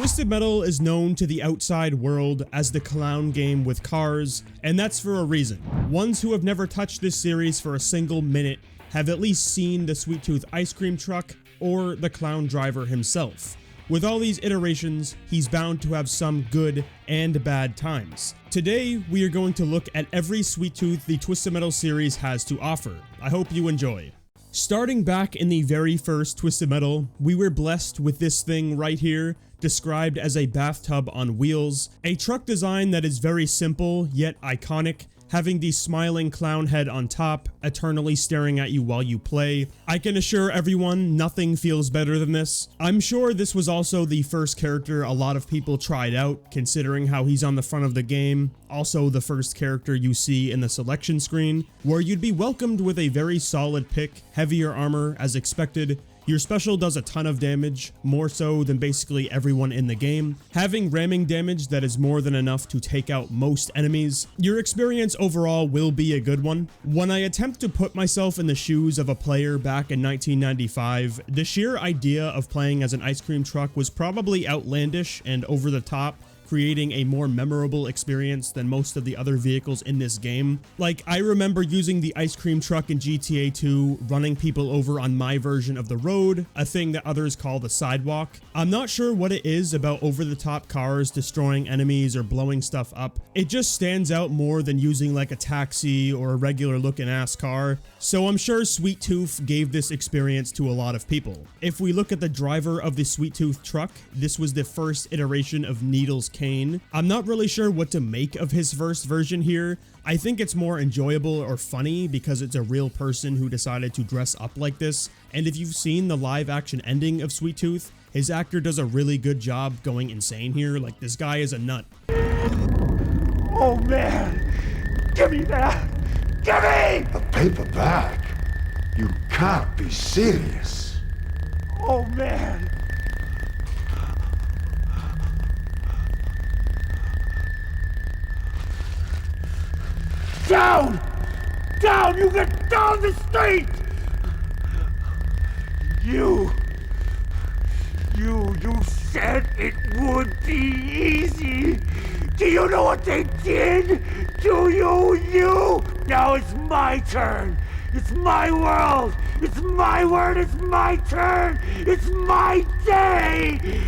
Twisted Metal is known to the outside world as the clown game with cars, and that's for a reason. Ones who have never touched this series for a single minute have at least seen the Sweet Tooth ice cream truck or the clown driver himself. With all these iterations, he's bound to have some good and bad times. Today, we are going to look at every Sweet Tooth the Twisted Metal series has to offer. I hope you enjoy. Starting back in the very first Twisted Metal, we were blessed with this thing right here, described as a bathtub on wheels, a truck design that is very simple yet iconic, having the smiling clown head on top, eternally staring at you while you play. I can assure everyone, nothing feels better than this. I'm sure this was also the first character a lot of people tried out, considering how he's on the front of the game, also the first character you see in the selection screen, where you'd be welcomed with a very solid pick, heavier armor as expected. Your special does a ton of damage, more so than basically everyone in the game, having ramming damage that is more than enough to take out most enemies. Your experience overall will be a good one. When I attempt to put myself in the shoes of a player back in 1995, the sheer idea of playing as an ice cream truck was probably outlandish and over the top, creating a more memorable experience than most of the other vehicles in this game. Like, I remember using the ice cream truck in GTA 2, running people over on my version of the road, a thing that others call the sidewalk. I'm not sure what it is about over-the-top cars destroying enemies or blowing stuff up. It just stands out more than using like a taxi or a regular looking ass car. So I'm sure Sweet Tooth gave this experience to a lot of people. If we look at the driver of the Sweet Tooth truck, this was the first iteration of Needles Kane. I'm not really sure what to make of his first version here. I think it's more enjoyable or funny because it's a real person who decided to dress up like this, and if you've seen the live action ending of Sweet Tooth, his actor does a really good job going insane here. Like, this guy is a nut. Oh man, give me that! Give me! A paper bag? You can't be serious. Oh man! Down! Down! You get down the street! You said it would be easy! Do you know what they did? Do you? Now it's my turn! It's my world! It's my word! It's my turn! It's my day!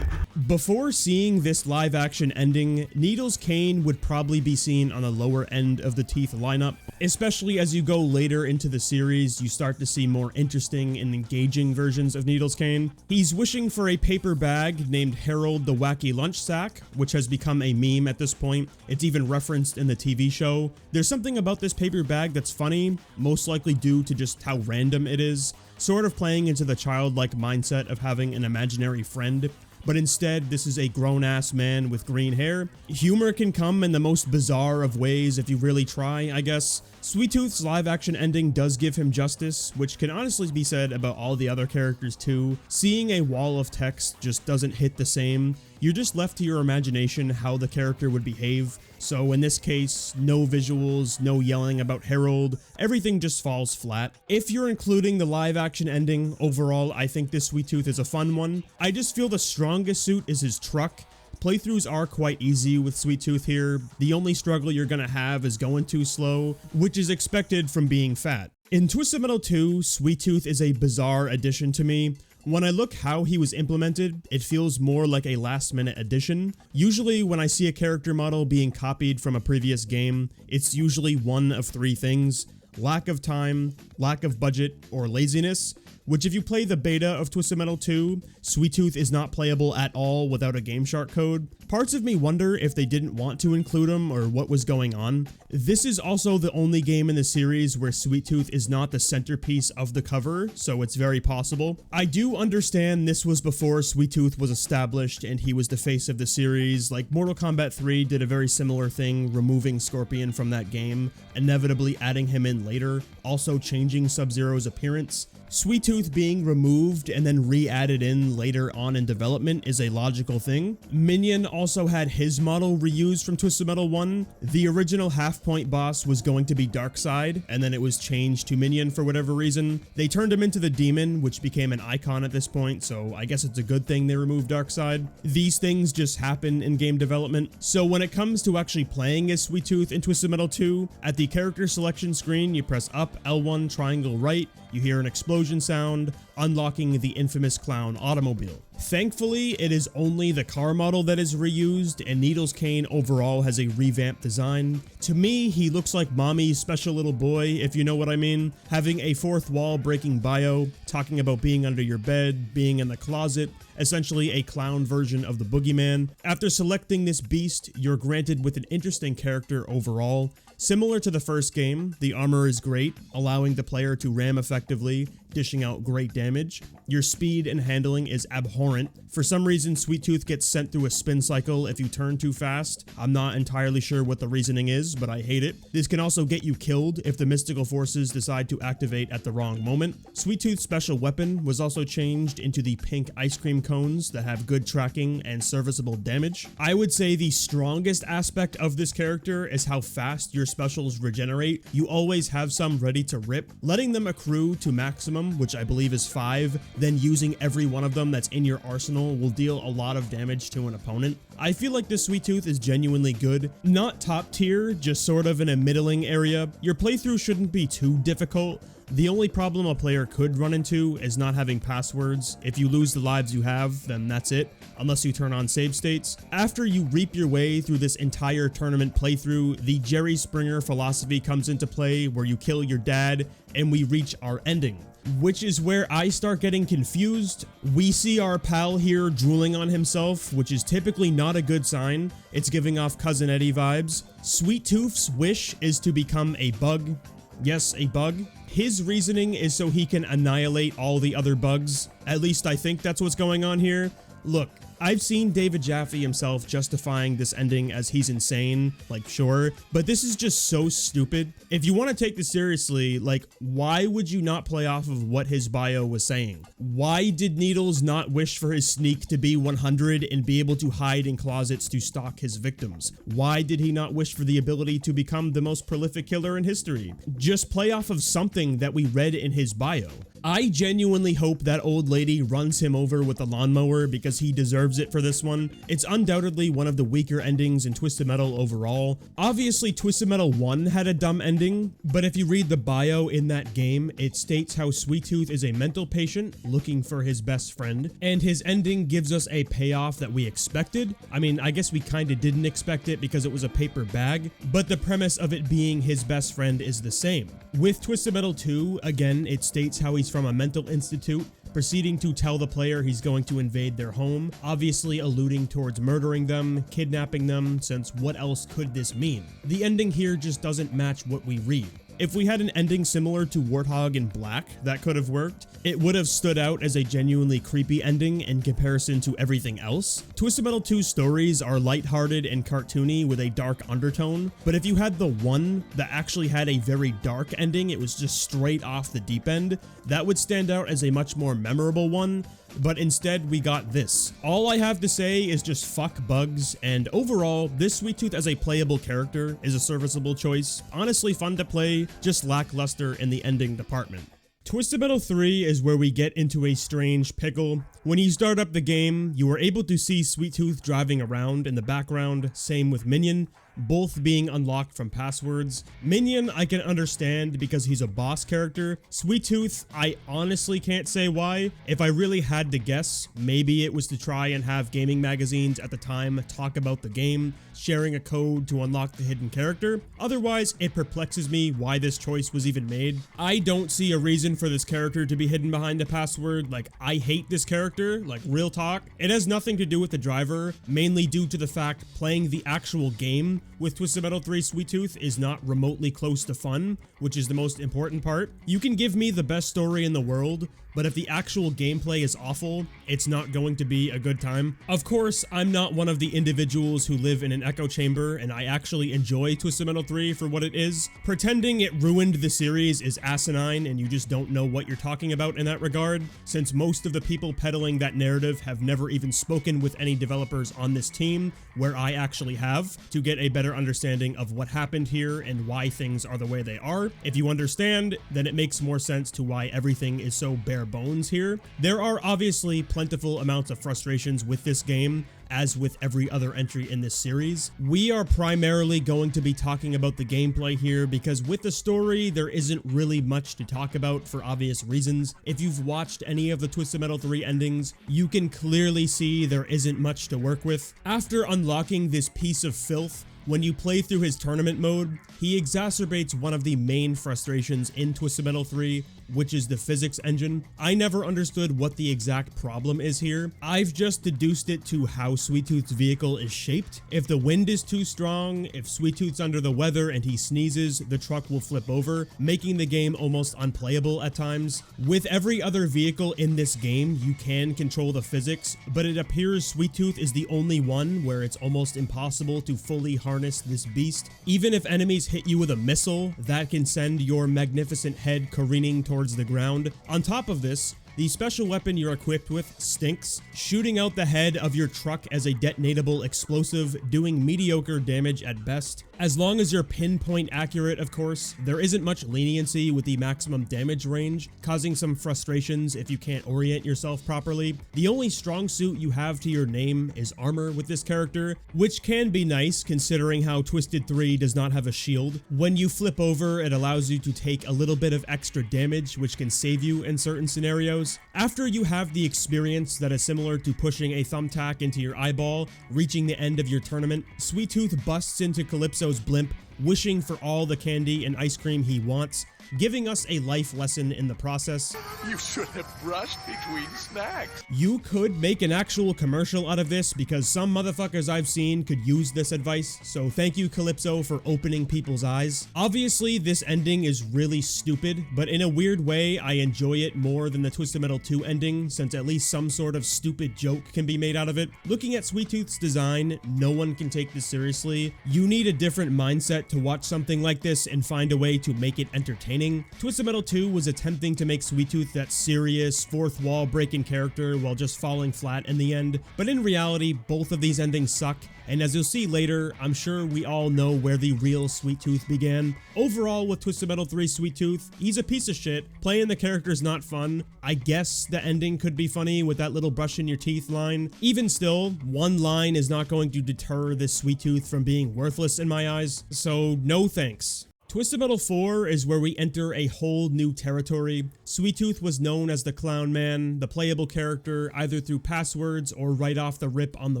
Before seeing this live action ending, Needles Kane would probably be seen on the lower end of the Teeth lineup, especially as you go later into the series, you start to see more interesting and engaging versions of Needles Kane. He's wishing for a paper bag named Harold the Wacky Lunch Sack, which has become a meme at this point. It's even referenced in the TV show. There's something about this paper bag that's funny, most likely due to just how random it is, sort of playing into the childlike mindset of having an imaginary friend. But instead, this is a grown-ass man with green hair. Humor can come in the most bizarre of ways if you really try, I guess. Sweet Tooth's live-action ending does give him justice, which can honestly be said about all the other characters too. Seeing a wall of text just doesn't hit the same. You're just left to your imagination how the character would behave. So in this case, no visuals, no yelling about Harold, everything just falls flat. If you're including the live action ending, overall I think this Sweet Tooth is a fun one. I just feel the strongest suit is his truck. Playthroughs are quite easy with Sweet Tooth here. The only struggle you're gonna have is going too slow, which is expected from being fat. In Twisted Metal 2, Sweet Tooth is a bizarre addition to me. When I look how he was implemented, it feels more like a last-minute addition. Usually when I see a character model being copied from a previous game, it's usually one of three things: lack of time, lack of budget, or laziness. Which, if you play the beta of Twisted Metal 2, Sweet Tooth is not playable at all without a GameShark code. Parts of me wonder if they didn't want to include him or what was going on. This is also the only game in the series where Sweet Tooth is not the centerpiece of the cover, so it's very possible. I do understand this was before Sweet Tooth was established and he was the face of the series. Like, Mortal Kombat 3 did a very similar thing, removing Scorpion from that game, inevitably adding him in later, also changing Sub-Zero's appearance. Sweet Tooth Tooth being removed and then re-added in later on in development is a logical thing. Minion also had his model reused from Twisted Metal 1. The original half-point boss was going to be Darkseid, and then it was changed to Minion for whatever reason. They turned him into the demon, which became an icon at this point, so I guess it's a good thing they removed Darkseid. These things just happen in game development. So when it comes to actually playing as Sweet Tooth in Twisted Metal 2, at the character selection screen, you press up, L1, triangle right, you hear an explosion sound, unlocking the infamous clown automobile. Thankfully, it is only the car model that is reused, and Needles Kane overall has a revamped design. To me, he looks like mommy's special little boy, if you know what I mean. Having a fourth wall breaking bio, talking about being under your bed, being in the closet, essentially a clown version of the boogeyman. After selecting this beast, you're granted with an interesting character overall. Similar to the first game, the armor is great, allowing the player to ram effectively, dishing out great damage. Your speed and handling is abhorrent. For some reason, Sweet Tooth gets sent through a spin cycle if you turn too fast. I'm not entirely sure what the reasoning is, but I hate it. This can also get you killed if the mystical forces decide to activate at the wrong moment. Sweet Tooth's special weapon was also changed into the pink ice cream cones that have good tracking and serviceable damage. I would say the strongest aspect of this character is how fast your specials regenerate. You always have some ready to rip. Letting them accrue to maximum, which I believe is 5, then using every one of them that's in your arsenal will deal a lot of damage to an opponent. I feel like this Sweet Tooth is genuinely good. Not top tier, just sort of in a middling area. Your playthrough shouldn't be too difficult. The only problem a player could run into is not having passwords. If you lose the lives you have, then that's it, unless you turn on save states. After you reap your way through this entire tournament playthrough, the Jerry Springer philosophy comes into play where you kill your dad and we reach our ending, which is where I start getting confused. We see our pal here drooling on himself, which is typically not a good sign. It's giving off Cousin Eddie vibes. Sweet Tooth's wish is to become a bug. Yes, a bug. His reasoning is so he can annihilate all the other bugs. At least I think that's what's going on here. Look, I've seen David Jaffe himself justifying this ending as he's insane, like sure, but this is just so stupid. If you want to take this seriously, like why would you not play off of what his bio was saying? Why did Needles not wish for his sneak to be 100 and be able to hide in closets to stalk his victims? Why did he not wish for the ability to become the most prolific killer in history? Just play off of something that we read in his bio. I genuinely hope that old lady runs him over with a lawnmower because he deserves it for this one. It's undoubtedly one of the weaker endings in Twisted Metal overall. Obviously, Twisted Metal 1 had a dumb ending, but if you read the bio in that game, it states how Sweet Tooth is a mental patient looking for his best friend, and his ending gives us a payoff that we expected. I mean, I guess we kinda didn't expect it because it was a paper bag, but the premise of it being his best friend is the same. With Twisted Metal 2, again, it states how he's from a mental institute, proceeding to tell the player he's going to invade their home, obviously alluding towards murdering them, kidnapping them, since what else could this mean? The ending here just doesn't match what we read. If we had an ending similar to Warthog in Black, that could have worked. It would have stood out as a genuinely creepy ending in comparison to everything else. Twisted Metal 2's stories are lighthearted and cartoony with a dark undertone, but if you had the one that actually had a very dark ending, it was just straight off the deep end, that would stand out as a much more memorable one. But instead we got this. All I have to say is just fuck bugs, and overall, this Sweet Tooth as a playable character is a serviceable choice, honestly fun to play, just lackluster in the ending department. Twisted Metal 3 is where we get into a strange pickle. When you start up the game, you are able to see Sweet Tooth driving around in the background, same with Minion, both being unlocked from passwords. Minion I can understand because he's a boss character. Sweet Tooth, I honestly can't say why. If I really had to guess, maybe it was to try and have gaming magazines at the time talk about the game, sharing a code to unlock the hidden character. Otherwise, it perplexes me why this choice was even made. I don't see a reason for this character to be hidden behind a password. Like, I hate this character, like real talk. It has nothing to do with the driver, mainly due to the fact playing the actual game with Twisted Metal 3 Sweet Tooth is not remotely close to fun, which is the most important part. You can give me the best story in the world, but if the actual gameplay is awful, it's not going to be a good time. Of course, I'm not one of the individuals who live in an echo chamber, and I actually enjoy Twisted Metal 3 for what it is. Pretending it ruined the series is asinine, and you just don't know what you're talking about in that regard, since most of the people peddling that narrative have never even spoken with any developers on this team, where I actually have, to get a better understanding of what happened here and why things are the way they are. If you understand, then it makes more sense to why everything is so bare bones here. There are obviously plentiful amounts of frustrations with this game, as with every other entry in this series. We are primarily going to be talking about the gameplay here because with the story, there isn't really much to talk about for obvious reasons. If you've watched any of the Twisted Metal 3 endings, you can clearly see there isn't much to work with. After unlocking this piece of filth, when you play through his tournament mode, he exacerbates one of the main frustrations in Twisted Metal 3, which is the physics engine. I never understood what the exact problem is here. I've just deduced it to how Sweet Tooth's vehicle is shaped. If the wind is too strong, if Sweet Tooth's under the weather and he sneezes, the truck will flip over, making the game almost unplayable at times. With every other vehicle in this game, you can control the physics, but it appears Sweet Tooth is the only one where it's almost impossible to fully harness this beast. Even if enemies hit you with a missile, that can send your magnificent head careening towards the ground. On top of this, the special weapon you're equipped with stinks, shooting out the head of your truck as a detonatable explosive, doing mediocre damage at best. As long as you're pinpoint accurate, of course, there isn't much leniency with the maximum damage range, causing some frustrations if you can't orient yourself properly. The only strong suit you have to your name is armor with this character, which can be nice considering how Twisted 3 does not have a shield. When you flip over, it allows you to take a little bit of extra damage, which can save you in certain scenarios. After you have the experience that is similar to pushing a thumbtack into your eyeball, reaching the end of your tournament, Sweet Tooth busts into Calypso's blimp, wishing for all the candy and ice cream he wants, giving us a life lesson in the process. You should have brushed between snacks. You could make an actual commercial out of this because some motherfuckers I've seen could use this advice, so thank you Calypso for opening people's eyes. Obviously, this ending is really stupid, but in a weird way, I enjoy it more than the Twisted Metal 2 ending, since at least some sort of stupid joke can be made out of it. Looking at Sweet Tooth's design, no one can take this seriously. You need a different mindset to watch something like this and find a way to make it entertaining. Twisted Metal 2 was attempting to make Sweet Tooth that serious, fourth wall breaking character while just falling flat in the end, but in reality, both of these endings suck, and as you'll see later, I'm sure we all know where the real Sweet Tooth began. Overall, with Twisted Metal 3 Sweet Tooth, he's a piece of shit. Playing the character's not fun. I guess the ending could be funny with that little brush in your teeth line. Even still, one line is not going to deter this Sweet Tooth from being worthless in my eyes, so no thanks. Twisted Metal 4 is where we enter a whole new territory. Sweet Tooth was known as the Clown Man, the playable character either through passwords or right off the rip on the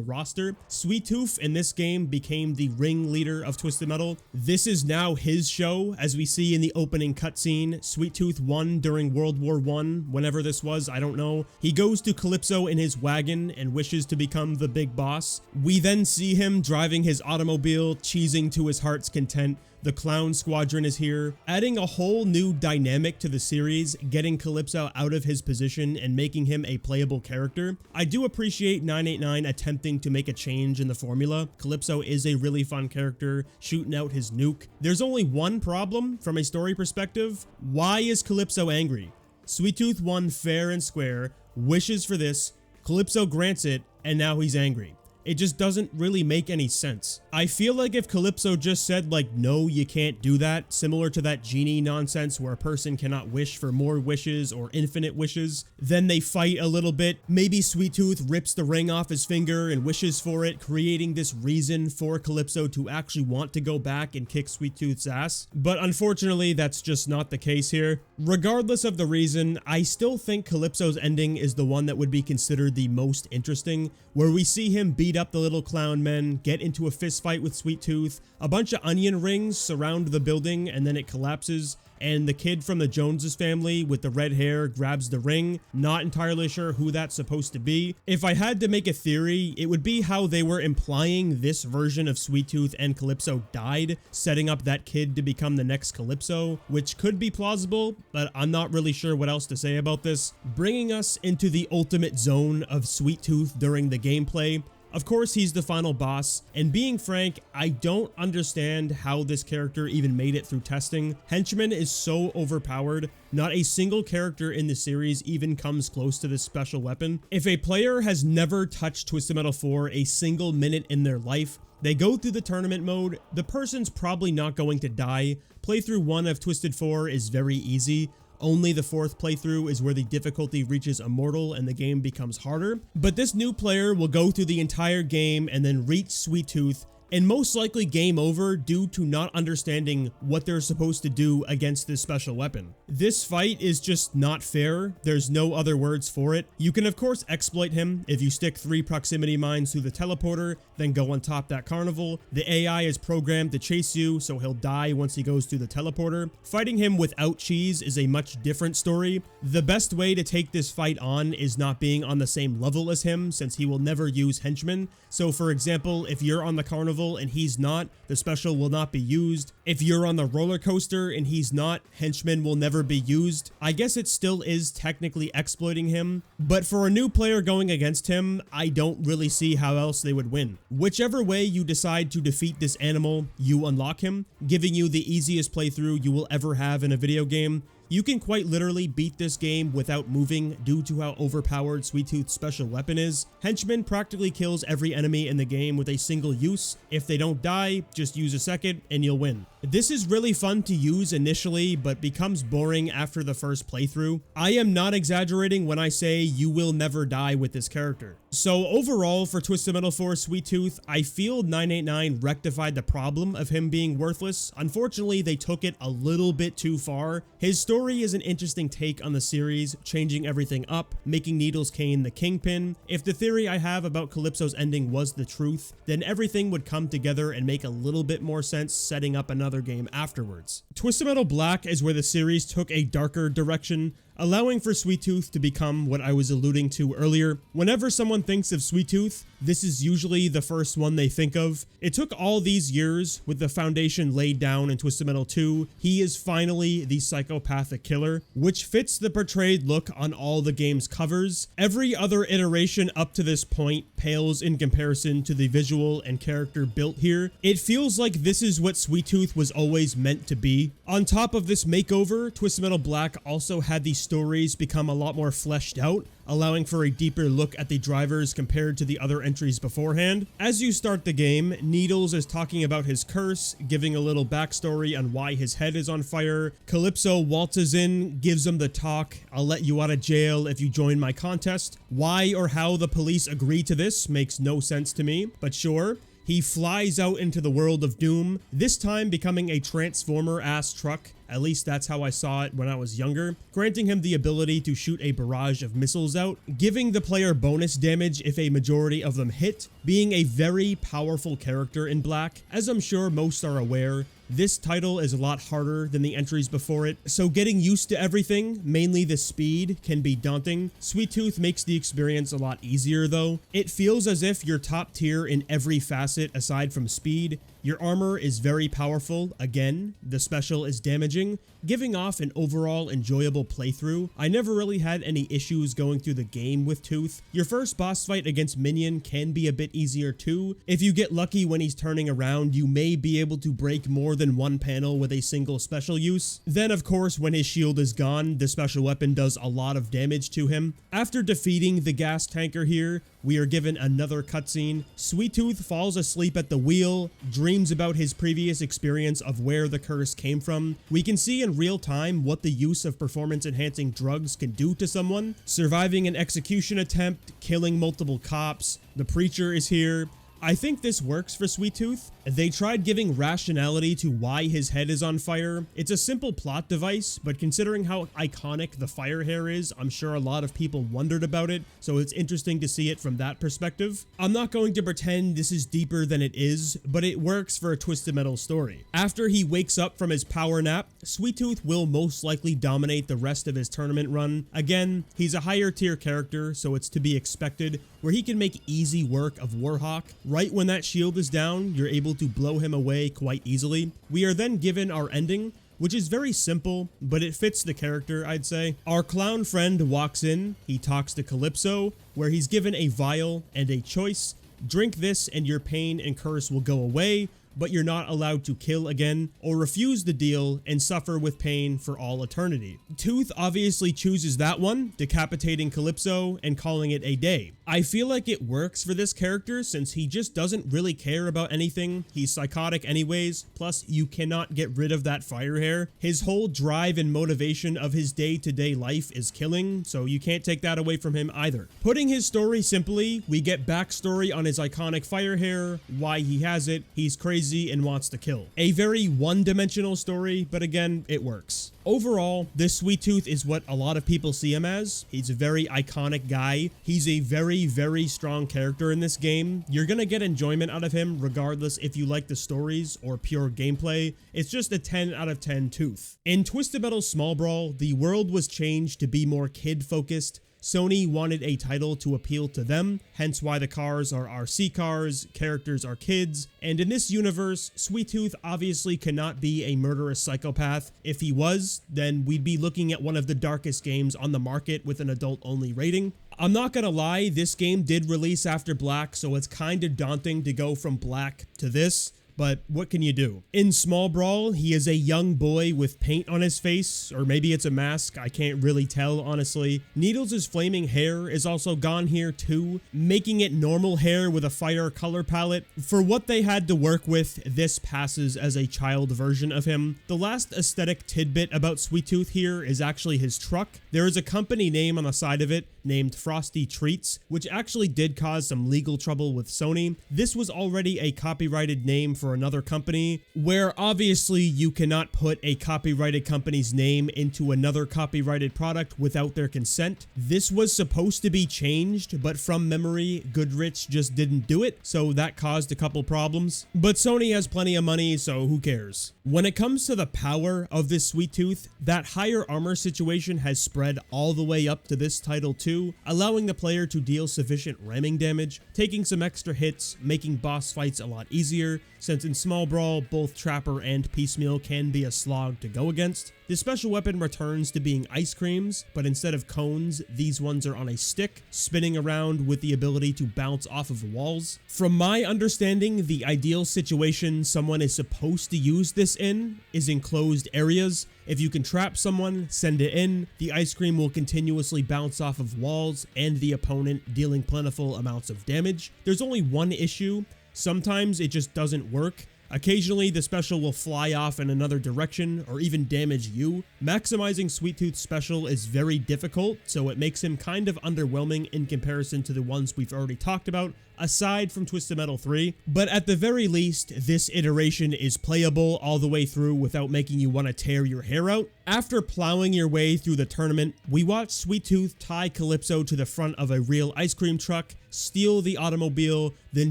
roster. Sweet Tooth in this game became the ringleader of Twisted Metal. This is now his show, as we see in the opening cutscene. Sweet Tooth won during World War I, whenever this was, I don't know. He goes to Calypso in his wagon and wishes to become the big boss. We then see him driving his automobile, cheesing to his heart's content. The Clown Squadron is here, adding a whole new dynamic to the series, getting Calypso out of his position and making him a playable character. I do appreciate 989 attempting to make a change in the formula. Calypso is a really fun character, shooting out his nuke. There's only one problem from a story perspective. Why is Calypso angry? Sweet Tooth won fair and square, wishes for this, Calypso grants it, and now he's angry. It just doesn't really make any sense. I feel like if Calypso just said like, no, you can't do that, similar to that genie nonsense where a person cannot wish for more wishes or infinite wishes, then they fight a little bit. Maybe Sweet Tooth rips the ring off his finger and wishes for it, creating this reason for Calypso to actually want to go back and kick Sweet Tooth's ass. But unfortunately, that's just not the case here. Regardless of the reason, I still think Calypso's ending is the one that would be considered the most interesting, where we see him beat up the little clown men, get into a fist fight with Sweet Tooth, a bunch of onion rings surround the building and then it collapses, and the kid from the Joneses family with the red hair grabs the ring. Not entirely sure who that's supposed to be. If I had to make a theory, it would be how they were implying this version of Sweet Tooth and Calypso died, setting up that kid to become the next Calypso, which could be plausible, but I'm not really sure what else to say about this. Bringing us into the ultimate zone of Sweet Tooth during the gameplay. Of course, he's the final boss, and being frank, I don't understand how this character even made it through testing. Henchman is so overpowered, not a single character in the series even comes close to this special weapon. If a player has never touched Twisted Metal 4 a single minute in their life, they go through the tournament mode, the person's probably not going to die. Playthrough 1 of Twisted 4 is very easy. Only the 4th playthrough is where the difficulty reaches Immortal and the game becomes harder. But this new player will go through the entire game and then reach Sweet Tooth and most likely game over due to not understanding what they're supposed to do against this special weapon. This fight is just not fair. There's no other words for it. You can of course exploit him if you stick 3 proximity mines through the teleporter, then go on top that carnival. The AI is programmed to chase you, so he'll die once he goes through the teleporter. Fighting him without cheese is a much different story. The best way to take this fight on is not being on the same level as him, since he will never use henchmen. So for example, if you're on the carnival and he's not, the special will not be used. If you're on the roller coaster and he's not, henchmen will never be used. I guess it still is technically exploiting him, but for a new player going against him, I don't really see how else they would win. Whichever way you decide to defeat this animal, you unlock him, giving you the easiest playthrough you will ever have in a video game. You can quite literally beat this game without moving due to how overpowered Sweet Tooth's special weapon is. Henchman practically kills every enemy in the game with a single use. If they don't die, just use a second and you'll win. This is really fun to use initially, but becomes boring after the first playthrough. I am not exaggerating when I say you will never die with this character. So overall, for Twisted Metal 4 Sweet Tooth, I feel 989 rectified the problem of him being worthless. Unfortunately, they took it a little bit too far. His story is an interesting take on the series, changing everything up, making Needles Kane the kingpin. If the theory I have about Calypso's ending was the truth, then everything would come together and make a little bit more sense setting up another game afterwards. Twisted Metal Black is where the series took a darker direction, allowing for Sweet Tooth to become what I was alluding to earlier. Whenever someone thinks of Sweet Tooth, this is usually the first one they think of. It took all these years with the foundation laid down in Twisted Metal 2. He is finally the psychopathic killer, which fits the portrayed look on all the game's covers. Every other iteration up to this point pales in comparison to the visual and character built here. It feels like this is what Sweet Tooth was always meant to be. On top of this makeover, Twisted Metal Black also had the stories become a lot more fleshed out, allowing for a deeper look at the drivers compared to the other entries beforehand. As you start the game, Needles is talking about his curse, giving a little backstory on why his head is on fire. Calypso waltzes in, gives him the talk, "I'll let you out of jail if you join my contest." Why or how the police agree to this makes no sense to me, but sure. He flies out into the world of doom, this time becoming a Transformer-ass truck. At least that's how I saw it when I was younger, granting him the ability to shoot a barrage of missiles out, giving the player bonus damage if a majority of them hit, being a very powerful character in Black. As I'm sure most are aware, this title is a lot harder than the entries before it, so getting used to everything, mainly the speed, can be daunting. Sweet Tooth makes the experience a lot easier though. It feels as if you're top tier in every facet aside from speed. Your armor is very powerful, again, the special is damaging, giving off an overall enjoyable playthrough. I never really had any issues going through the game with Tooth. Your first boss fight against Minion can be a bit easier too. If you get lucky when he's turning around, you may be able to break more than one panel with a single special use. Then of course, when his shield is gone, the special weapon does a lot of damage to him. After defeating the gas tanker here, we are given another cutscene. Sweet Tooth falls asleep at the wheel, dreams about his previous experience of where the curse came from. We can see in real time what the use of performance-enhancing drugs can do to someone. Surviving an execution attempt, killing multiple cops. The preacher is here. I think this works for Sweet Tooth. They tried giving rationality to why his head is on fire. It's a simple plot device, but considering how iconic the fire hair is, I'm sure a lot of people wondered about it, so it's interesting to see it from that perspective. I'm not going to pretend this is deeper than it is, but it works for a Twisted Metal story. After he wakes up from his power nap, Sweet Tooth will most likely dominate the rest of his tournament run. Again, he's a higher tier character, so it's to be expected, where he can make easy work of Warhawk. Right when that shield is down, you're able to blow him away quite easily. We are then given our ending, which is very simple, but it fits the character, I'd say. Our clown friend walks in, he talks to Calypso, where he's given a vial and a choice. Drink this and your pain and curse will go away, but you're not allowed to kill again, or refuse the deal and suffer with pain for all eternity. Tooth obviously chooses that one, decapitating Calypso and calling it a day. I feel like it works for this character since he just doesn't really care about anything. He's psychotic anyways, plus you cannot get rid of that fire hair. His whole drive and motivation of his day-to-day life is killing, so you can't take that away from him either. Putting his story simply, we get backstory on his iconic fire hair, why he has it, he's crazy and wants to kill. A very one-dimensional story, but again, it works. Overall, this Sweet Tooth is what a lot of people see him as. He's a very iconic guy. He's a very, very strong character in this game. You're gonna get enjoyment out of him regardless if you like the stories or pure gameplay. It's just a 10 out of 10 Tooth. In Twisted Metal Small Brawl, the world was changed to be more kid-focused. Sony wanted a title to appeal to them, hence why the cars are RC cars, characters are kids, and in this universe, Sweet Tooth obviously cannot be a murderous psychopath. If he was, then we'd be looking at one of the darkest games on the market with an adult-only rating. I'm not gonna lie, this game did release after Black, so it's kinda daunting to go from Black to this. But what can you do? In Small Brawl, he is a young boy with paint on his face, or maybe it's a mask, I can't really tell honestly. Needles' flaming hair is also gone here too, making it normal hair with a fire color palette. For what they had to work with, this passes as a child version of him. The last aesthetic tidbit about Sweet Tooth here is actually his truck. There is a company name on the side of it named Frosty Treats, which actually did cause some legal trouble with Sony. This was already a copyrighted name for another company, where obviously you cannot put a copyrighted company's name into another copyrighted product without their consent. This was supposed to be changed, but from memory, Goodrich just didn't do it, so that caused a couple problems. But Sony has plenty of money, so who cares? When it comes to the power of this Sweet Tooth, that higher armor situation has spread all the way up to this title too, allowing the player to deal sufficient ramming damage, taking some extra hits, making boss fights a lot easier, since in Small Brawl, both Trapper and Piecemeal can be a slog to go against. The special weapon returns to being ice creams, but instead of cones, these ones are on a stick, spinning around with the ability to bounce off of walls. From my understanding, the ideal situation someone is supposed to use this in is enclosed areas. If you can trap someone, send it in, the ice cream will continuously bounce off of walls and the opponent, dealing plentiful amounts of damage. There's only one issue. Sometimes it just doesn't work. Occasionally, the special will fly off in another direction or even damage you. Maximizing Sweet Tooth's special is very difficult, so it makes him kind of underwhelming in comparison to the ones we've already talked about, aside from Twisted Metal 3. But at the very least, this iteration is playable all the way through without making you want to tear your hair out. After plowing your way through the tournament, we watch Sweet Tooth tie Calypso to the front of a real ice cream truck, steal the automobile, then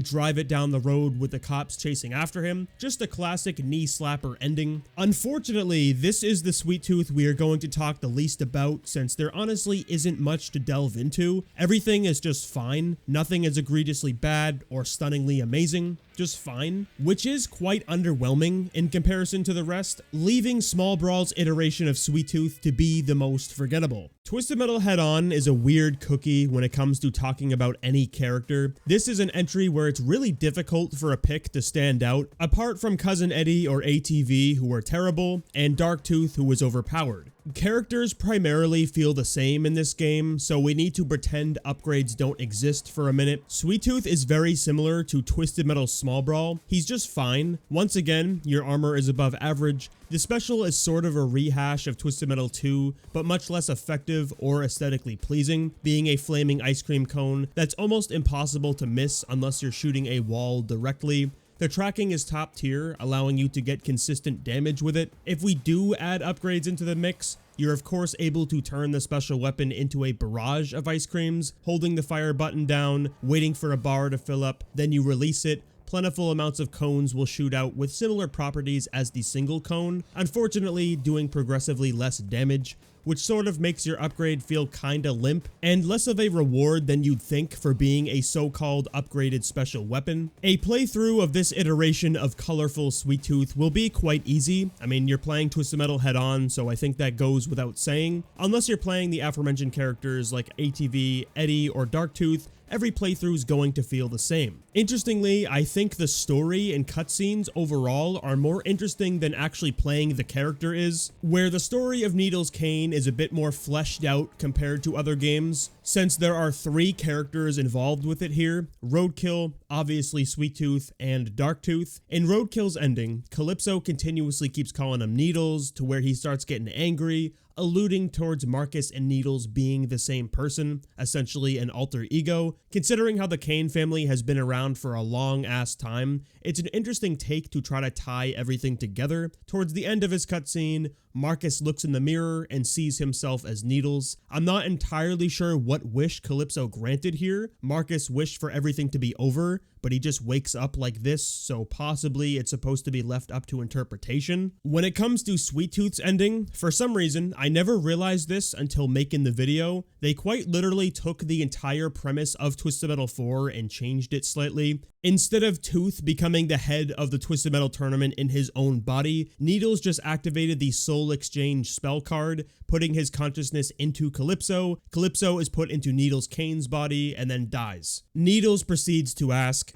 drive it down the road with the cops chasing after him. Just a classic knee slapper ending. Unfortunately, this is the Sweet Tooth we are going to talk the least about, since there honestly isn't much to delve into. Everything is just fine. Nothing is egregiously bad or stunningly amazing. Just fine, which is quite underwhelming in comparison to the rest, leaving Small Brawl's iteration of Sweet Tooth to be the most forgettable. Twisted Metal Head On is a weird cookie when it comes to talking about any character. This is an entry where it's really difficult for a pick to stand out, apart from Cousin Eddie or ATV, who were terrible, and Dark Tooth, who was overpowered. Characters primarily feel the same in this game, so we need to pretend upgrades don't exist for a minute. Sweet Tooth is very similar to Twisted Metal Small Brawl. He's just fine. Once again, your armor is above average. The special is sort of a rehash of Twisted Metal 2, but much less effective effective or aesthetically pleasing, being a flaming ice cream cone that's almost impossible to miss unless you're shooting a wall directly. The tracking is top tier, allowing you to get consistent damage with it. If we do add upgrades into the mix, you're of course able to turn the special weapon into a barrage of ice creams, holding the fire button down, waiting for a bar to fill up, then you release it. Plentiful amounts of cones will shoot out with similar properties as the single cone, unfortunately doing progressively less damage, which sort of makes your upgrade feel kinda limp, and less of a reward than you'd think for being a so-called upgraded special weapon. A playthrough of this iteration of colorful Sweet Tooth will be quite easy. I mean, you're playing Twisted Metal head-on, so I think that goes without saying. Unless you're playing the aforementioned characters like ATV, Eddie, or Darktooth, every playthrough is going to feel the same. Interestingly, I think the story and cutscenes overall are more interesting than actually playing the character is, where the story of Needles Cane is a bit more fleshed out compared to other games, since there are 3 characters involved with it here: Roadkill, obviously Sweet Tooth, and Darktooth. In Roadkill's ending, Calypso continuously keeps calling him Needles to where he starts getting angry, alluding towards Marcus and Needles being the same person, essentially an alter ego. Considering how the Cane family has been around for a long ass time, it's an interesting take to try to tie everything together. Towards the end of his cutscene, Marcus looks in the mirror and sees himself as Needles. I'm not entirely sure what wish Calypso granted here. Marcus wished for everything to be over, but he just wakes up like this, so possibly it's supposed to be left up to interpretation. When it comes to Sweet Tooth's ending, for some reason, I never realized this until making the video. They quite literally took the entire premise of Twisted Metal 4 and changed it slightly. Instead of Tooth becoming the head of the Twisted Metal tournament in his own body, Needles just activated the Soul Exchange spell card, putting his consciousness into Calypso. Calypso is put into Needles Cane's body and then dies. Needles proceeds to ask,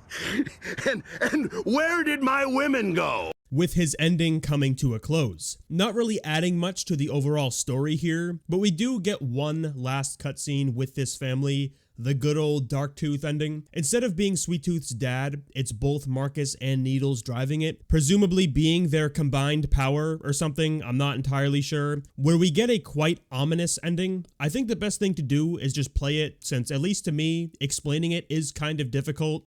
And where did my women go? with his ending coming to a close. Not really adding much to the overall story here, but we do get one last cutscene with this family, the good old Darktooth ending. Instead of being Sweet Tooth's dad, it's both Marcus and Needles driving it, presumably being their combined power or something, I'm not entirely sure, where we get a quite ominous ending. I think the best thing to do is just play it, since at least to me, explaining it is kind of difficult.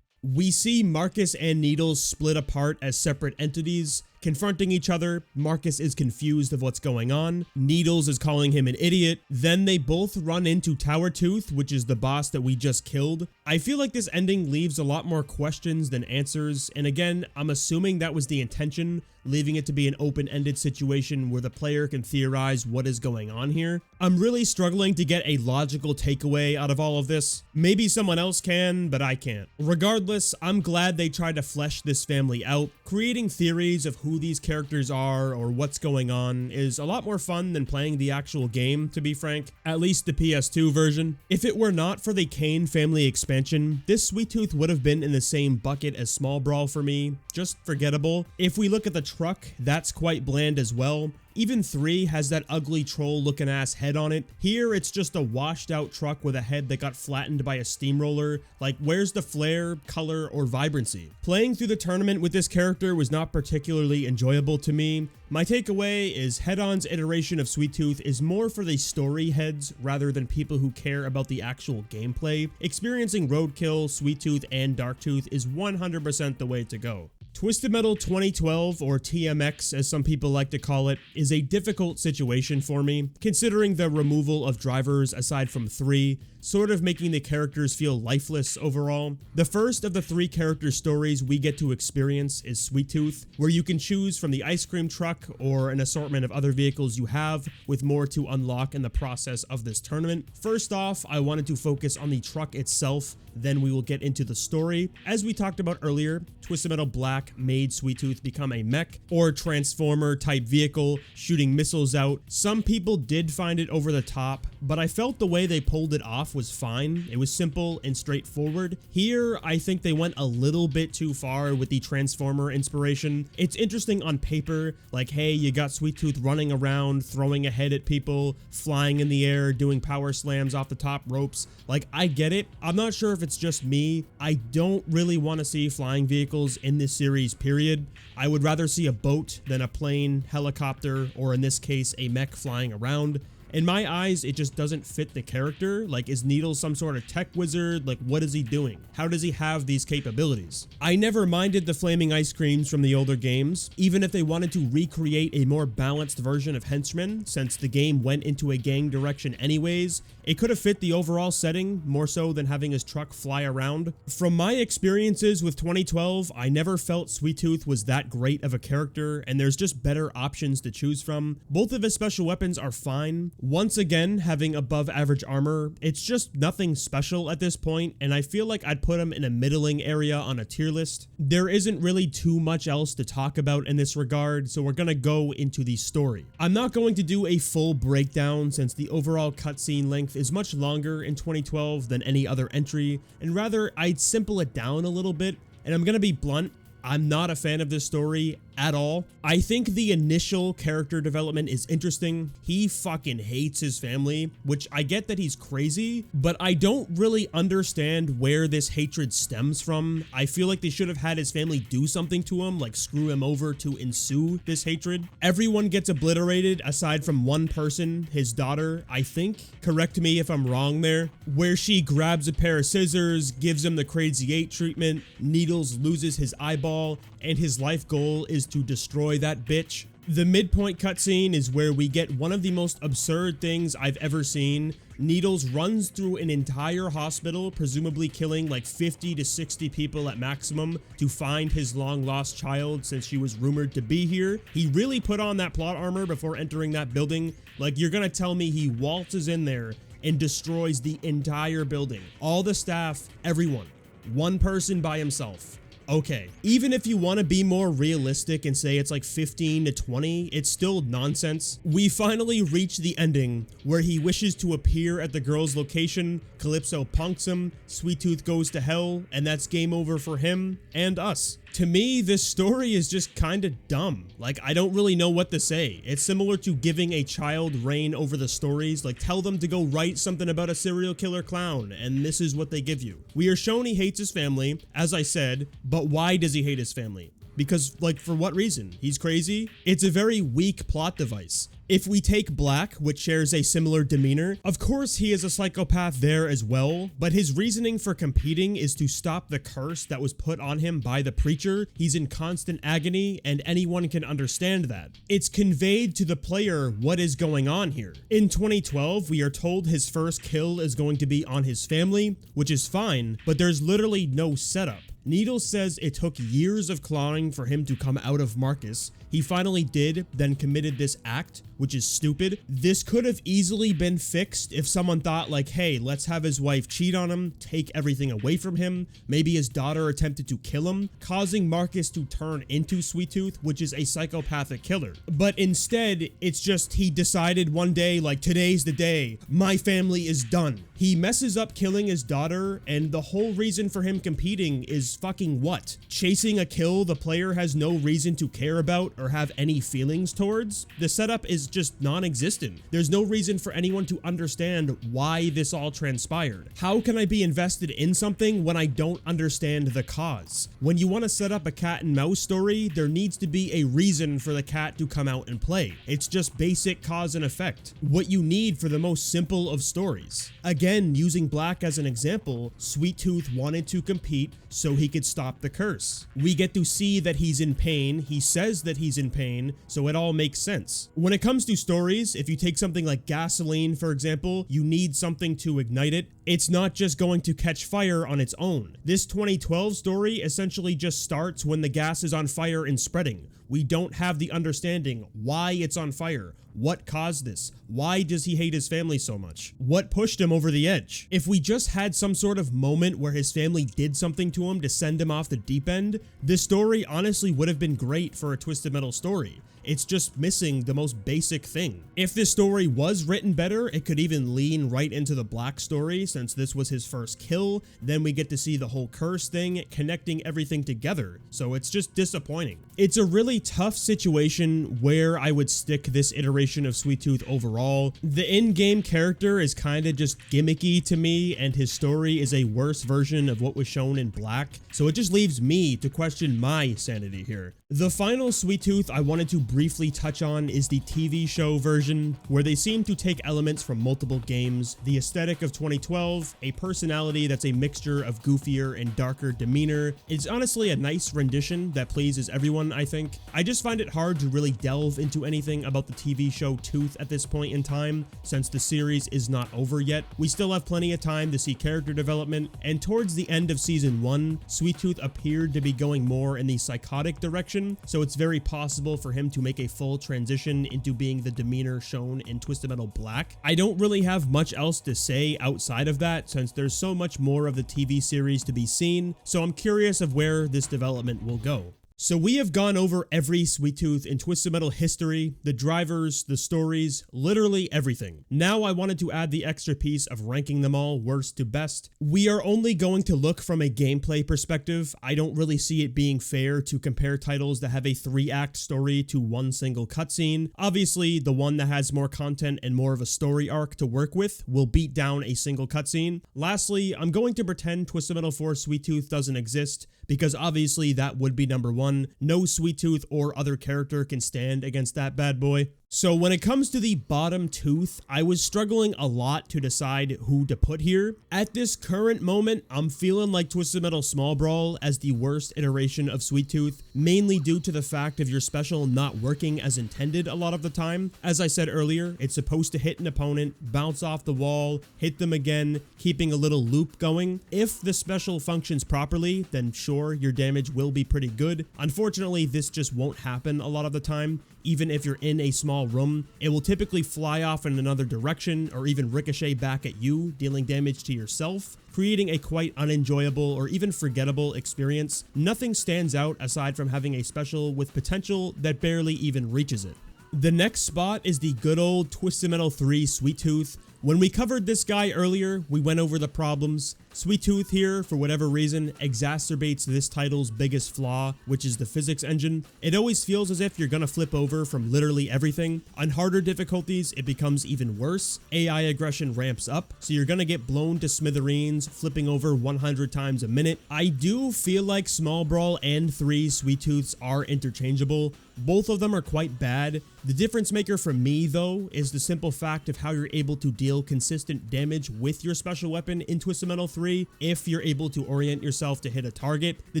We see Marcus and Needles split apart as separate entities, confronting each other. Marcus is confused of what's going on. Needles is calling him an idiot. Then they both run into Tower Tooth, which is the boss that we just killed. I feel like this ending leaves a lot more questions than answers, and again, I'm assuming that was the intention, leaving it to be an open-ended situation where the player can theorize what is going on here. I'm really struggling to get a logical takeaway out of all of this. Maybe someone else can, but I can't. Regardless, I'm glad they tried to flesh this family out. Creating theories of who these characters are or what's going on is a lot more fun than playing the actual game, to be frank, at least the PS2 version. If it were not for the Cane family expansion, this Sweet Tooth would have been in the same bucket as Small Brawl for me, just forgettable. If we look at the truck, that's quite bland as well. Even 3 has that ugly troll looking ass head on it. Here it's just a washed out truck with a head that got flattened by a steamroller. Like, where's the flair, color, or vibrancy? Playing through the tournament with this character was not particularly enjoyable to me. My takeaway is Head-On's iteration of Sweet Tooth is more for the story heads rather than people who care about the actual gameplay. Experiencing Roadkill, Sweet Tooth, and Darktooth is 100% the way to go. Twisted Metal 2012, or TMX as some people like to call it, is a difficult situation for me, considering the removal of drivers aside from 3, sort of making the characters feel lifeless overall. The first of the 3 character stories we get to experience is Sweet Tooth, where you can choose from the ice cream truck or an assortment of other vehicles you have, with more to unlock in the process of this tournament. First off, I wanted to focus on the truck itself, then we will get into the story. As we talked about earlier, Twisted Metal Black made Sweet Tooth become a mech or transformer type vehicle, shooting missiles out. Some people did find it over the top, but I felt the way they pulled it off was fine. It was simple and straightforward. Here, I think they went a little bit too far with the Transformer inspiration. It's interesting on paper, like, hey, you got Sweet Tooth running around, throwing a head at people, flying in the air, doing power slams off the top ropes. Like, I get it. I'm not sure if it's just me. I don't really want to see flying vehicles in this series, period. I would rather see a boat than a plane, helicopter, or in this case, a mech flying around. In my eyes, it just doesn't fit the character. Like, is Needles some sort of tech wizard? Like, what is he doing? How does he have these capabilities? I never minded the flaming ice creams from the older games, even if they wanted to recreate a more balanced version of henchmen, since the game went into a gang direction anyways. It could have fit the overall setting more so than having his truck fly around. From my experiences with 2012, I never felt Sweet Tooth was that great of a character, and there's just better options to choose from. Both of his special weapons are fine. Once again, having above average armor, it's just nothing special at this point, and I feel like I'd put him in a middling area on a tier list. There isn't really too much else to talk about in this regard, so we're gonna go into the story. I'm not going to do a full breakdown since the overall cutscene length is much longer in 2012 than any other entry, and rather I'd simple it down a little bit, and I'm gonna be blunt. I'm not a fan of this story at all. I think the initial character development is interesting. He fucking hates his family, which I get that he's crazy, but I don't really understand where this hatred stems from. I feel like they should have had his family do something to him, like screw him over to ensue this hatred. Everyone gets obliterated aside from one person, his daughter, I think. Correct me if I'm wrong there. Where she grabs a pair of scissors, gives him the crazy 8 treatment, Needles loses his eyeball, and his life goal is to destroy that bitch. The midpoint cutscene is where we get one of the most absurd things I've ever seen. Needles runs through an entire hospital, presumably killing like 50 to 60 people at maximum, to find his long lost child since she was rumored to be here. He really put on that plot armor before entering that building. Like, you're gonna tell me he waltzes in there and destroys the entire building. All the staff, everyone. One person by himself. Okay, even if you want to be more realistic and say it's like 15 to 20, it's still nonsense. We finally reach the ending where he wishes to appear at the girl's location, Calypso punks him, Sweet Tooth goes to hell, and that's game over for him and us. To me, this story is just kinda dumb. Like, I don't really know what to say. It's similar to giving a child reign over the stories. Like, tell them to go write something about a serial killer clown, and this is what they give you. We are shown he hates his family, as I said, but why does he hate his family? Because, like, for what reason? He's crazy? It's a very weak plot device. If we take Black, which shares a similar demeanor, of course he is a psychopath there as well, but his reasoning for competing is to stop the curse that was put on him by the preacher. He's in constant agony, and anyone can understand that. It's conveyed to the player what is going on here. In 2012, we are told his first kill is going to be on his family, which is fine, but there's literally no setup. Needles says it took years of clawing for him to come out of Marcus. He finally did, then committed this act, which is stupid. This could have easily been fixed if someone thought like, hey, let's have his wife cheat on him, take everything away from him. Maybe his daughter attempted to kill him, causing Marcus to turn into Sweet Tooth, which is a psychopathic killer. But instead, it's just he decided one day, like, today's the day, my family is done. He messes up killing his daughter, and the whole reason for him competing is fucking what? Chasing a kill the player has no reason to care about or have any feelings towards? The setup is just non-existent. There's no reason for anyone to understand why this all transpired. How can I be invested in something when I don't understand the cause? When you want to set up a cat and mouse story, there needs to be a reason for the cat to come out and play. It's just basic cause and effect. What you need for the most simple of stories. Again, using Black as an example, Sweet Tooth wanted to compete so he could stop the curse. We get to see that he's in pain. He says that he's in pain, so it all makes sense. When it comes to stories, if you take something like gasoline, for example, you need something to ignite it. It's not just going to catch fire on its own. This 2012 story essentially just starts when the gas is on fire and spreading. We don't have the understanding why it's on fire. What caused this? Why does he hate his family so much? What pushed him over the edge? If we just had some sort of moment where his family did something to him to send him off the deep end, this story honestly would have been great for a Twisted Metal story. It's just missing the most basic thing. If this story was written better, it could even lean right into the Black story, since this was his first kill. Then we get to see the whole curse thing, connecting everything together. So it's just disappointing. It's a really tough situation where I would stick this iteration of Sweet Tooth overall. The in-game character is kind of just gimmicky to me, and his story is a worse version of what was shown in Black. So it just leaves me to question my sanity here. The final Sweet Tooth I wanted to briefly touch on is the TV show version, where they seem to take elements from multiple games, the aesthetic of 2012, a personality that's a mixture of goofier and darker demeanor. It's honestly a nice rendition that pleases everyone, I think. I just find it hard to really delve into anything about the TV show Tooth at this point in time, since the series is not over yet. We still have plenty of time to see character development, and towards the end of season 1, Sweet Tooth appeared to be going more in the psychotic direction, so it's very possible for him to make a full transition into being the demeanor shown in Twisted Metal Black. I don't really have much else to say outside of that, since there's so much more of the TV series to be seen, so I'm curious of where this development will go. So we have gone over every Sweet Tooth in Twisted Metal history, the drivers, the stories, literally everything. Now I wanted to add the extra piece of ranking them all worst to best. We are only going to look from a gameplay perspective. I don't really see it being fair to compare titles that have a 3-act story to one single cutscene. Obviously, the one that has more content and more of a story arc to work with will beat down a single cutscene. Lastly, I'm going to pretend Twisted Metal 4 Sweet Tooth doesn't exist, because obviously that would be number 1. No Sweet Tooth or other character can stand against that bad boy. So when it comes to the bottom tooth, I was struggling a lot to decide who to put here. At this current moment, I'm feeling like Twisted Metal Small Brawl as the worst iteration of Sweet Tooth, mainly due to the fact of your special not working as intended a lot of the time. As I said earlier, it's supposed to hit an opponent, bounce off the wall, hit them again, keeping a little loop going. If the special functions properly, then sure, your damage will be pretty good. Unfortunately, this just won't happen a lot of the time. Even if you're in a small room, it will typically fly off in another direction or even ricochet back at you, dealing damage to yourself, creating a quite unenjoyable or even forgettable experience. Nothing stands out aside from having a special with potential that barely even reaches it. The next spot is the good old Twisted Metal 3 Sweet Tooth. When we covered this guy earlier, we went over the problems. Sweet Tooth here, for whatever reason, exacerbates this title's biggest flaw, which is the physics engine. It always feels as if you're gonna flip over from literally everything. On harder difficulties, it becomes even worse. AI aggression ramps up, so you're gonna get blown to smithereens, flipping over 100 times a minute. I do feel like Small Brawl and 3 Sweet Tooths are interchangeable. Both of them are quite bad. The difference maker for me, though, is the simple fact of how you're able to deal consistent damage with your special weapon in Twisted Metal 3 if you're able to orient yourself to hit a target. The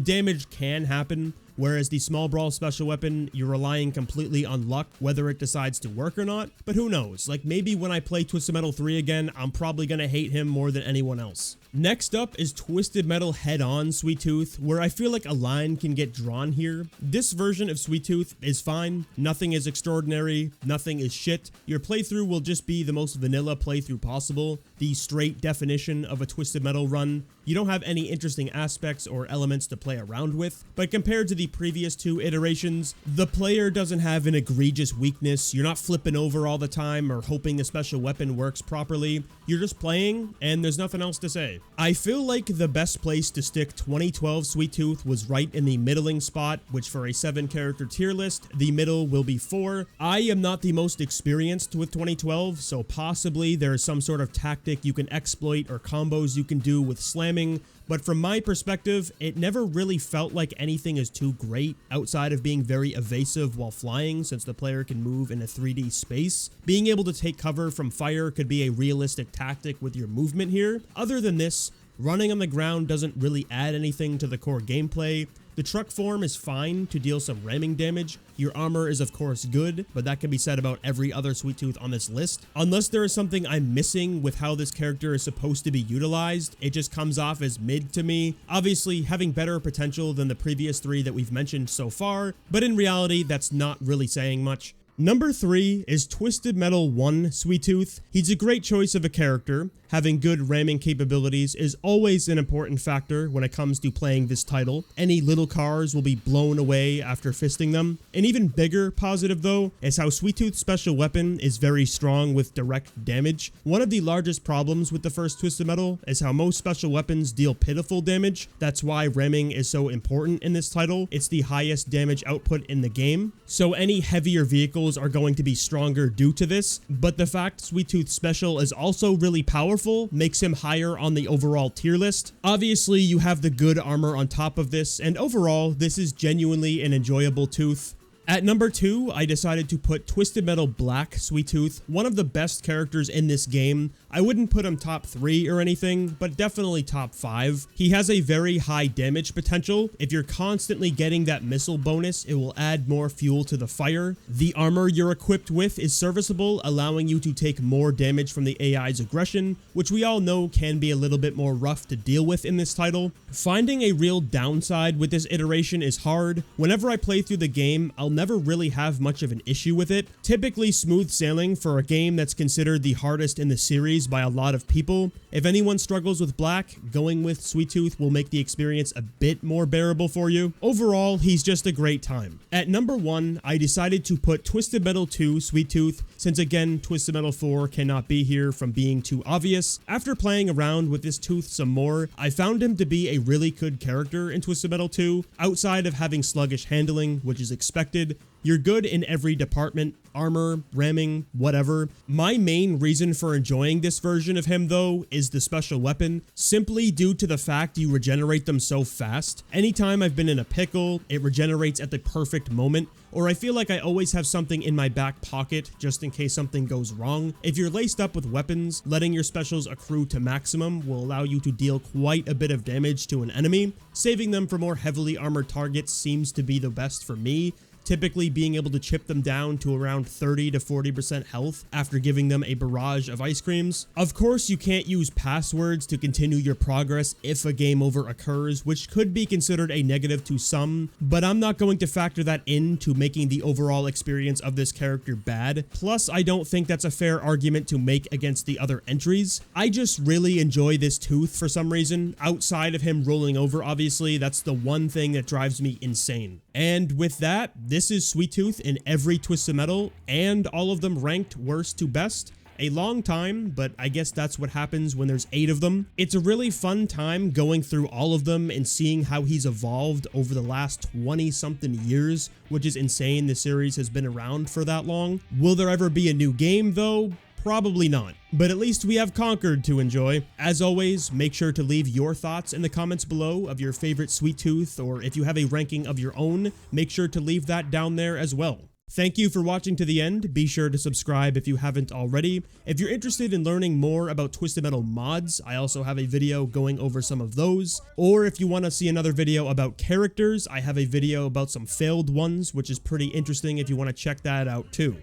damage can happen, whereas the Small Brawl special weapon, you're relying completely on luck whether it decides to work or not. But who knows, like maybe when I play Twisted Metal 3 again, I'm probably gonna hate him more than anyone else. Next up is Twisted Metal Head-On Sweet Tooth, where I feel like a line can get drawn here. This version of Sweet Tooth is fine, nothing is extraordinary, nothing is shit. Your playthrough will just be the most vanilla playthrough possible, the straight definition of a Twisted Metal run. You don't have any interesting aspects or elements to play around with, but compared to the previous 2 iterations, the player doesn't have an egregious weakness. You're not flipping over all the time or hoping the special weapon works properly. You're just playing, and there's nothing else to say. I feel like the best place to stick 2012 Sweet Tooth was right in the middling spot, which for a 7-character tier list, the middle will be 4. I am not the most experienced with 2012, so possibly there is some sort of tactic you can exploit or combos you can do with slamming, but from my perspective, it never really felt like anything is too great outside of being very evasive while flying, since the player can move in a 3D space. Being able to take cover from fire could be a realistic tactic with your movement here. Other than this, running on the ground doesn't really add anything to the core gameplay. The truck form is fine to deal some ramming damage. Your armor is of course good, but that can be said about every other Sweet Tooth on this list. Unless there is something I'm missing with how this character is supposed to be utilized, it just comes off as mid to me. Obviously having better potential than the previous 3 that we've mentioned so far, but in reality that's not really saying much. Number 3 is Twisted Metal 1 Sweet Tooth. He's a great choice of a character. Having good ramming capabilities is always an important factor when it comes to playing this title. Any little cars will be blown away after fisting them. An even bigger positive though is how Sweet Tooth's special weapon is very strong with direct damage. One of the largest problems with the first Twisted Metal is how most special weapons deal pitiful damage. That's why ramming is so important in this title. It's the highest damage output in the game. So any heavier vehicles are going to be stronger due to this, but the fact Sweet Tooth's special is also really powerful makes him higher on the overall tier list. Obviously, you have the good armor on top of this, and overall, this is genuinely an enjoyable tooth. At number 2, I decided to put Twisted Metal Black Sweet Tooth, one of the best characters in this game. I wouldn't put him top 3 or anything, but definitely top 5. He has a very high damage potential. If you're constantly getting that missile bonus, it will add more fuel to the fire. The armor you're equipped with is serviceable, allowing you to take more damage from the AI's aggression, which we all know can be a little bit more rough to deal with in this title. Finding a real downside with this iteration is hard. Whenever I play through the game, I'll never really have much of an issue with it. Typically smooth sailing for a game that's considered the hardest in the series by a lot of people. If anyone struggles with Black, going with Sweet Tooth will make the experience a bit more bearable for you. Overall, he's just a great time. At number 1, I decided to put Twisted Metal 2 Sweet Tooth, since again, Twisted Metal 4 cannot be here from being too obvious. After playing around with this tooth some more, I found him to be a really good character in Twisted Metal 2, outside of having sluggish handling, which is expected. You're good in every department, armor, ramming, whatever. My main reason for enjoying this version of him though is the special weapon, simply due to the fact you regenerate them so fast. Anytime I've been in a pickle, it regenerates at the perfect moment, or I feel like I always have something in my back pocket just in case something goes wrong. If you're laced up with weapons, letting your specials accrue to maximum will allow you to deal quite a bit of damage to an enemy. Saving them for more heavily armored targets seems to be the best for me, typically being able to chip them down to around 30 to 40% health after giving them a barrage of ice creams. Of course, you can't use passwords to continue your progress if a game over occurs, which could be considered a negative to some, but I'm not going to factor that into making the overall experience of this character bad. Plus, I don't think that's a fair argument to make against the other entries. I just really enjoy this tooth for some reason. Outside of him rolling over, obviously, that's the one thing that drives me insane. And with that, this is Sweet Tooth in every Twisted Metal, and all of them ranked worst to best. A long time, but I guess that's what happens when there's 8 of them. It's a really fun time going through all of them and seeing how he's evolved over the last 20-something years, which is insane the series has been around for that long. Will there ever be a new game though? Probably not, but at least we have Conquered to enjoy. As always, make sure to leave your thoughts in the comments below of your favorite Sweet Tooth, or if you have a ranking of your own, make sure to leave that down there as well. Thank you for watching to the end. Be sure to subscribe if you haven't already. If you're interested in learning more about Twisted Metal mods, I also have a video going over some of those. Or if you want to see another video about characters, I have a video about some failed ones, which is pretty interesting if you want to check that out too.